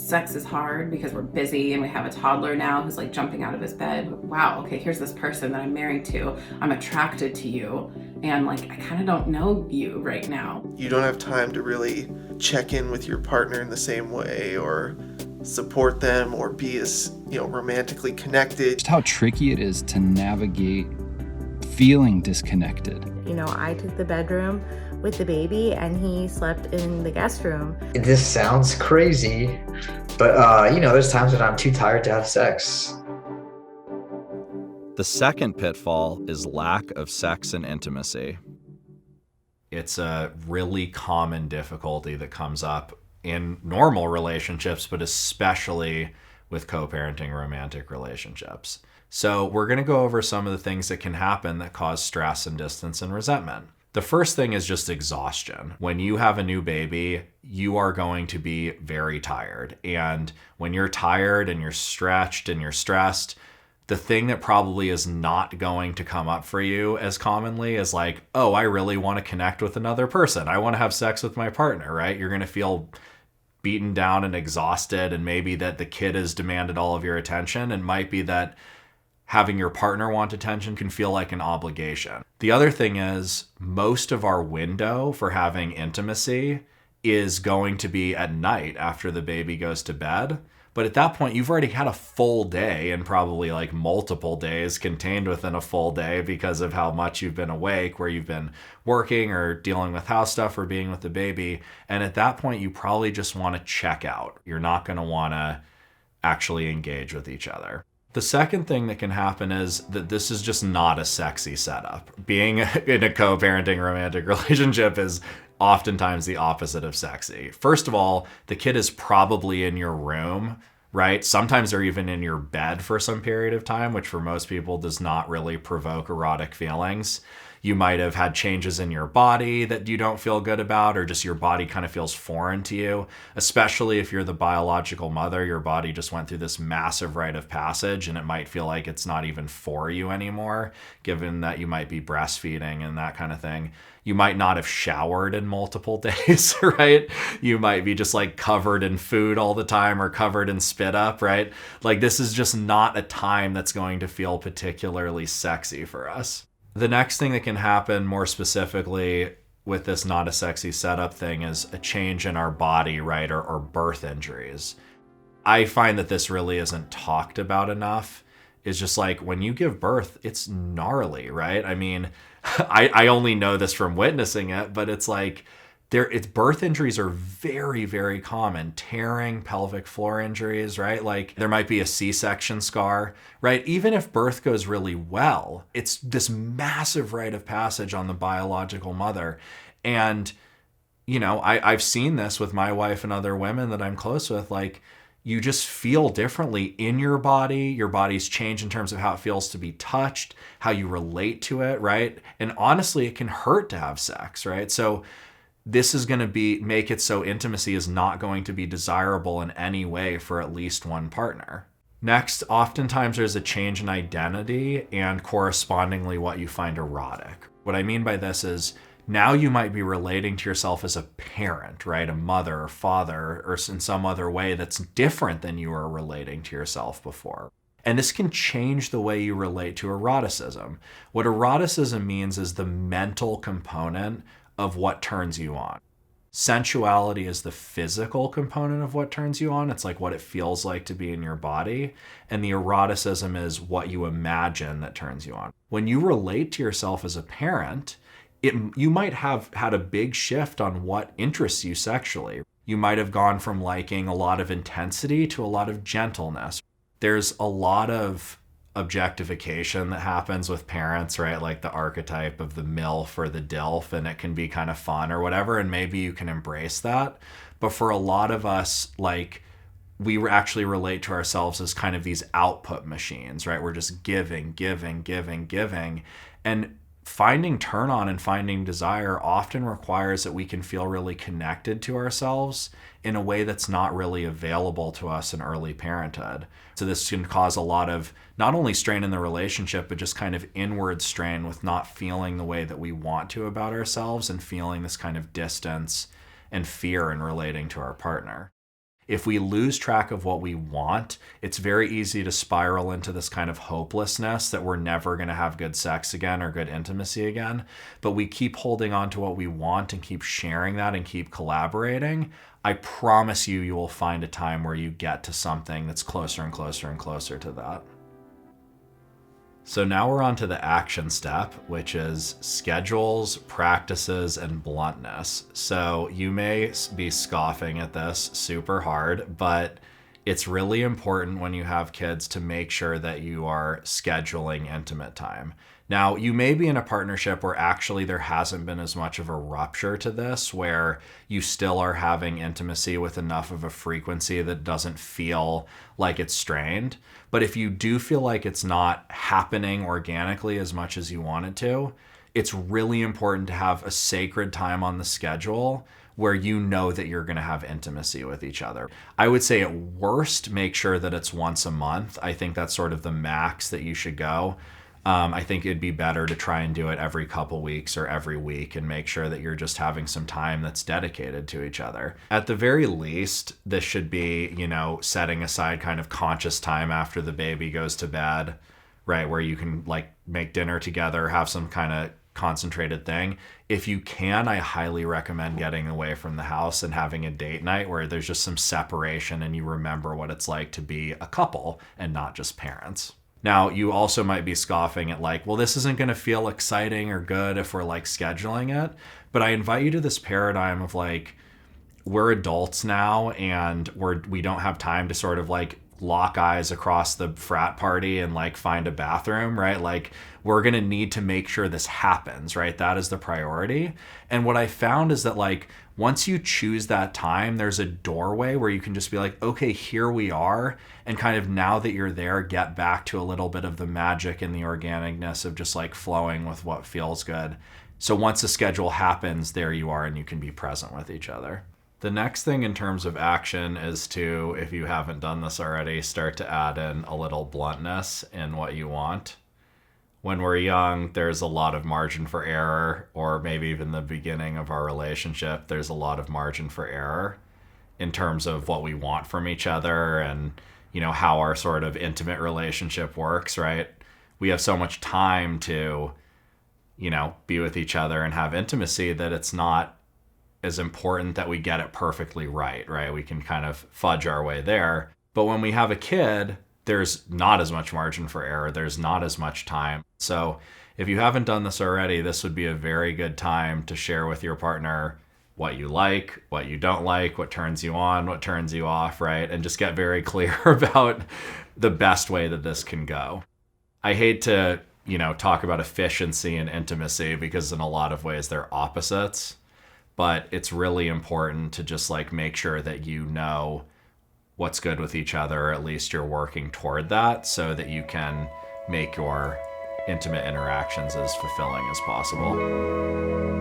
sex is hard because we're busy and we have a toddler now who's like jumping out of his bed. Wow, okay, here's this person that I'm married to. I'm attracted to you. And like, I kind of don't know you right now. You don't have time to really check in with your partner in the same way or support them or be as, romantically connected. Just how tricky it is to navigate feeling disconnected. I took the bedroom with the baby and he slept in the guest room. This sounds crazy, but there's times when I'm too tired to have sex. The second pitfall is lack of sex and intimacy. It's a really common difficulty that comes up in normal relationships, but especially with co-parenting romantic relationships. So we're going to go over some of the things that can happen that cause stress and distance and resentment. The first thing is just exhaustion. When you have a new baby, you are going to be very tired. And when you're tired and you're stretched and you're stressed, the thing that probably is not going to come up for you as commonly is like, oh, I really want to connect with another person. I want to have sex with my partner, right? You're going to feel beaten down and exhausted, and maybe that the kid has demanded all of your attention, and might be that having your partner want attention can feel like an obligation. The other thing is most of our window for having intimacy is going to be at night after the baby goes to bed. But at that point, you've already had a full day, and probably like multiple days contained within a full day because of how much you've been awake, where you've been working or dealing with house stuff or being with the baby. And at that point, you probably just want to check out. You're not going to want to actually engage with each other. The second thing that can happen is that this is just not a sexy setup. Being in a co-parenting romantic relationship is oftentimes the opposite of sexy. First of all, the kid is probably in your room, right? Sometimes they're even in your bed for some period of time, which for most people does not really provoke erotic feelings. You might have had changes in your body that you don't feel good about, or just your body kind of feels foreign to you, especially if you're the biological mother. Your body just went through this massive rite of passage, and it might feel like it's not even for you anymore, given that you might be breastfeeding and that kind of thing. You might not have showered in multiple days, right? You might be just like covered in food all the time or covered in spit up, right? Like, this is just not a time that's going to feel particularly sexy for us. The next thing that can happen more specifically with this not a sexy setup thing is a change in our body, right? Or birth injuries. I find that this really isn't talked about enough. It's just like when you give birth, it's gnarly, right? I mean, I only know this from witnessing it, but it's like birth injuries are very, very common. Tearing, pelvic floor injuries, right? Like there might be a C-section scar, right? Even if birth goes really well, it's this massive rite of passage on the biological mother. And, I've seen this with my wife and other women that I'm close with. Like, you just feel differently in your body. Your body's changed in terms of how it feels to be touched, how you relate to it, right? And honestly, it can hurt to have sex, right? So this is going to make it so intimacy is not going to be desirable in any way for at least one partner. Next, oftentimes there's a change in identity and correspondingly what you find erotic. What I mean by this is now you might be relating to yourself as a parent, right? A mother or father, or in some other way that's different than you were relating to yourself before. And this can change the way you relate to eroticism. What eroticism means is the mental component of what turns you on. Sensuality is the physical component of what turns you on. It's like what it feels like to be in your body. And the eroticism is what you imagine that turns you on. When you relate to yourself as a parent, you might have had a big shift on what interests you sexually. You might have gone from liking a lot of intensity to a lot of gentleness. There's a lot of objectification that happens with parents, right? Like the archetype of the MILF or the DILF, and it can be kind of fun or whatever, and maybe you can embrace that. But for a lot of us, like, we actually relate to ourselves as kind of these output machines, right? We're just giving. And finding turn on and finding desire often requires that we can feel really connected to ourselves in a way that's not really available to us in early parenthood. So this can cause a lot of not only strain in the relationship, but just kind of inward strain with not feeling the way that we want to about ourselves and feeling this kind of distance and fear in relating to our partner. If we lose track of what we want, it's very easy to spiral into this kind of hopelessness that we're never going to have good sex again or good intimacy again. But we keep holding on to what we want and keep sharing that and keep collaborating. I promise you, you will find a time where you get to something that's closer and closer and closer to that. So now we're on to the action step, which is schedules, practices, and bluntness. So you may be scoffing at this super hard, but it's really important when you have kids to make sure that you are scheduling intimate time. Now, you may be in a partnership where actually there hasn't been as much of a rupture to this, where you still are having intimacy with enough of a frequency that doesn't feel like it's strained. But if you do feel like it's not happening organically as much as you want it to, it's really important to have a sacred time on the schedule where you know that you're going to have intimacy with each other. I would say at worst, make sure that it's once a month. I think that's sort of the max that you should go. I think it'd be better to try and do it every couple weeks or every week and make sure that you're just having some time that's dedicated to each other. At the very least, this should be, setting aside kind of conscious time after the baby goes to bed, right? Where you can like make dinner together, have some kind of concentrated thing. If you can, I highly recommend getting away from the house and having a date night where there's just some separation and you remember what it's like to be a couple and not just parents. Now, you also might be scoffing at like, well, this isn't going to feel exciting or good if we're like scheduling it. But I invite you to this paradigm of like, we're adults now and we don't have time to sort of like lock eyes across the frat party and like find a bathroom, right? Like we're going to need to make sure this happens, right? That is the priority. And what I found is that like, once you choose that time, there's a doorway where you can just be like, okay, here we are. And kind of now that you're there, get back to a little bit of the magic and the organicness of just like flowing with what feels good. So once the schedule happens, there you are and you can be present with each other. The next thing in terms of action is to, if you haven't done this already, start to add in a little bluntness in what you want. When we're young, there's a lot of margin for error, or maybe even the beginning of our relationship, there's a lot of margin for error in terms of what we want from each other and, how our sort of intimate relationship works, right? We have so much time to, be with each other and have intimacy that it's not as important that we get it perfectly right? We can kind of fudge our way there. But when we have a kid, there's not as much margin for error. There's not as much time. So if you haven't done this already, this would be a very good time to share with your partner what you like, what you don't like, what turns you on, what turns you off, right? And just get very clear about the best way that this can go. I hate to, talk about efficiency and intimacy because in a lot of ways they're opposites, but it's really important to just like make sure that you know what's good with each other, or at least you're working toward that so that you can make your intimate interactions as fulfilling as possible.